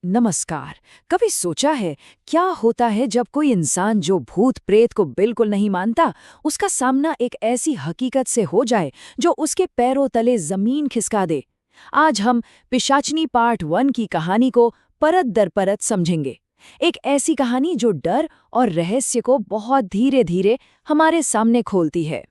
नमस्कार। कभी सोचा है क्या होता है जब कोई इंसान जो भूत प्रेत को बिल्कुल नहीं मानता, उसका सामना एक ऐसी हकीकत से हो जाए जो उसके पैरों तले जमीन खिसका दे। आज हम पिशाचनी पार्ट 1 की कहानी को परत दर परत समझेंगे। एक ऐसी कहानी जो डर और रहस्य को बहुत धीरे धीरे हमारे सामने खोलती है।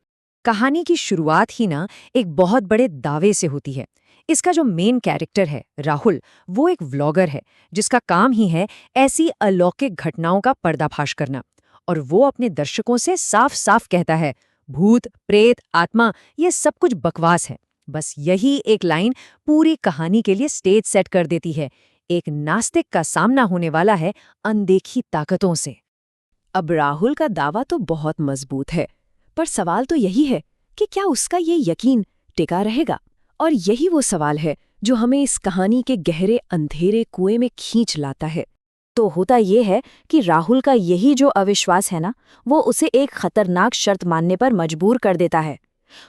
कहानी की शुरुआत ही ना एक बहुत बड़े दावे से होती है। इसका जो मेन कैरेक्टर है राहुल, वो एक व्लॉगर है जिसका काम ही है ऐसी अलौकिक घटनाओं का पर्दाफाश करना। और वो अपने दर्शकों से साफ साफ कहता है, भूत प्रेत आत्मा ये सब कुछ बकवास है। बस यही एक लाइन पूरी कहानी के लिए स्टेज सेट कर देती है। एक नास्तिक का सामना होने वाला है अनदेखी ताकतों से। अब राहुल का दावा तो बहुत मजबूत है, पर सवाल तो यही है कि क्या उसका ये यकीन टिका रहेगा। और यही वो सवाल है जो हमें इस कहानी के गहरे अंधेरे कुएं में खींच लाता है। तो होता ये है कि राहुल का यही जो अविश्वास है ना, वो उसे एक खतरनाक शर्त मानने पर मजबूर कर देता है।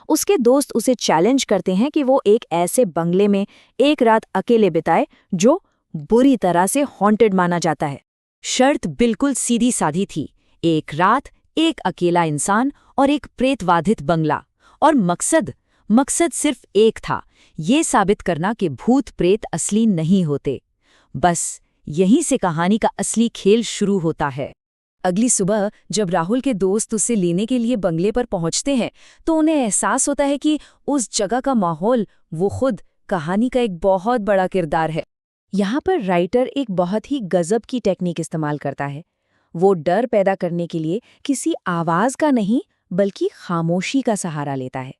उसके दोस्त उसे चैलेंज करते हैं कि वो एक ऐसे बंगले में एक रात अकेले बिताए जो बुरी तरह से हॉन्टेड माना जाता है। शर्त बिल्कुल सीधी साधी थी, एक रात, एक अकेला इंसान और एक प्रेतवाधित बंगला। और मकसद सिर्फ एक था, ये साबित करना कि भूत प्रेत असली नहीं होते। बस यहीं से कहानी का असली खेल शुरू होता है। अगली सुबह जब राहुल के दोस्त उसे लेने के लिए बंगले पर पहुंचते हैं तो उन्हें एहसास होता है कि उस जगह का माहौल, वो खुद कहानी का एक बहुत बड़ा किरदार है। यहाँ पर राइटर एक बहुत ही गजब की टेक्निक इस्तेमाल करता है। वो डर पैदा करने के लिए किसी आवाज का नहीं बल्कि खामोशी का सहारा लेता है।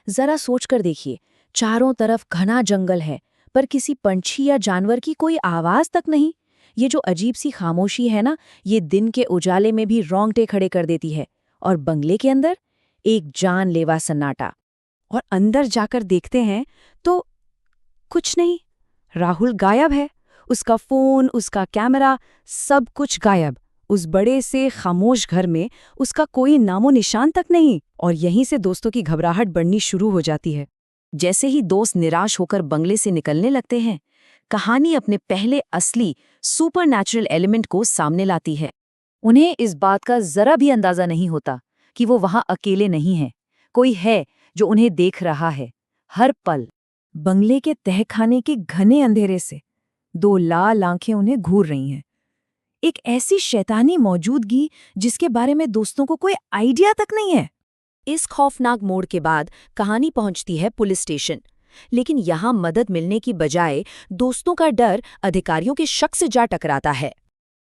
जरा सोचकर देखिए, चारों तरफ घना जंगल है पर किसी पंछी या जानवर की कोई आवाज तक नहीं। ये जो अजीब सी खामोशी है ना, ये दिन के उजाले में भी रोंगटे खड़े कर देती है। और बंगले के अंदर एक जानलेवा सन्नाटा। और अंदर जाकर देखते हैं तो कुछ नहीं, राहुल गायब है। उसका फोन, उसका कैमरा, सब कुछ गायब। उस बड़े से खामोश घर में उसका कोई नामो निशान तक नहीं। और यहीं से दोस्तों की घबराहट बढ़नी शुरू हो जाती है। जैसे ही दोस्त निराश होकर बंगले से निकलने लगते हैं, कहानी अपने पहले असली सुपरनैचुरल एलिमेंट को सामने लाती है। उन्हें इस बात का जरा भी अंदाजा नहीं होता कि वो वहां अकेले नहीं हैं। कोई है जो उन्हें देख रहा है हर पल। बंगले के तहखाने के घने अंधेरे से दो लाल आंखें उन्हें घूर रही हैं। एक ऐसी शैतानी मौजूदगी जिसके बारे में दोस्तों को कोई आइडिया तक नहीं है। इस खौफनाक मोड़ के बाद कहानी पहुंचती है पुलिस स्टेशन। लेकिन यहाँ मदद मिलने की बजाय दोस्तों का डर अधिकारियों के शक से जा टकराता है।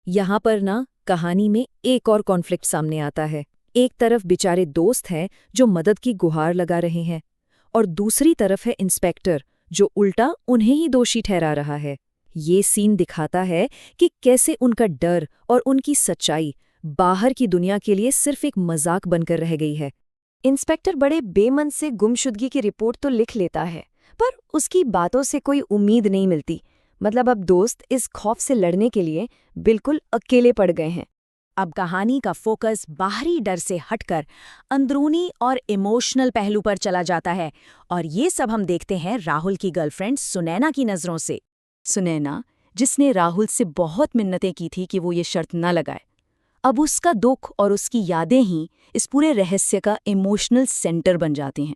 यहाँ पर ना कहानी में एक और कॉन्फ्लिक्ट सामने आता है। एक तरफ बेचारे दोस्त हैं जो मदद की गुहार लगा रहे हैं, और दूसरी तरफ है इंस्पेक्टर जो उल्टा उन्हें ही दोषी ठहरा रहा है। ये सीन दिखाता है कि कैसे उनका डर और उनकी सच्चाई बाहर की दुनिया के लिए सिर्फ एक मजाक बनकर रह गई है। इंस्पेक्टर बड़े बेमन से गुमशुदगी की रिपोर्ट तो लिख लेता है, पर उसकी बातों से कोई उम्मीद नहीं मिलती। मतलब अब दोस्त इस खौफ से लड़ने के लिए बिल्कुल अकेले पड़ गए हैं। अब कहानी का फोकस बाहरी डर से हटकर अंदरूनी और इमोशनल पहलू पर चला जाता है। और ये सब हम देखते हैं राहुल की गर्लफ्रेंड सुनैना की नज़रों से। सुनैना, जिसने राहुल से बहुत मिन्नतें की थी कि वो ये शर्त न लगाए। अब उसका दुख और उसकी यादें ही इस पूरे रहस्य का इमोशनल सेंटर बन जाते हैं।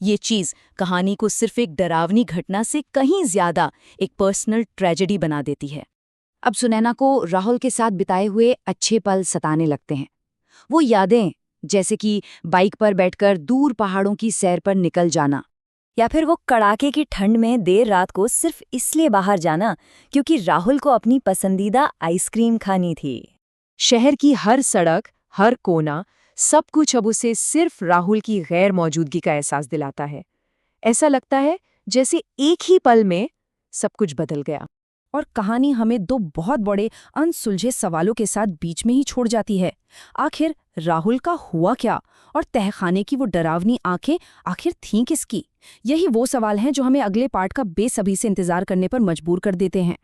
ये चीज़ कहानी को सिर्फ एक डरावनी घटना से कहीं ज्यादा एक पर्सनल ट्रेजेडी बना देती है। अब सुनैना को राहुल के साथ बिताए हुए अच्छे पल सताने लगते हैं। वो यादें, जैसे कि बाइक पर बैठकर दूर पहाड़ों की सैर पर निकल जाना, या फिर वो कड़ाके की ठंड में देर रात को सिर्फ इसलिए बाहर जाना क्योंकि राहुल को अपनी पसंदीदा आइसक्रीम खानी थी। शहर की हर सड़क, हर कोना, सब कुछ अब उसे सिर्फ राहुल की गैर मौजूदगी का एहसास दिलाता है। ऐसा लगता है जैसे एक ही पल में सब कुछ बदल गया। और कहानी हमें दो बहुत बड़े अनसुलझे सवालों के साथ बीच में ही छोड़ जाती है। आखिर राहुल का हुआ क्या, और तहखाने की वो डरावनी आंखें आखिर थीं किसकी? यही वो सवाल हैं जो हमें अगले पार्ट का बेसब्री से इंतजार करने पर मजबूर कर देते हैं।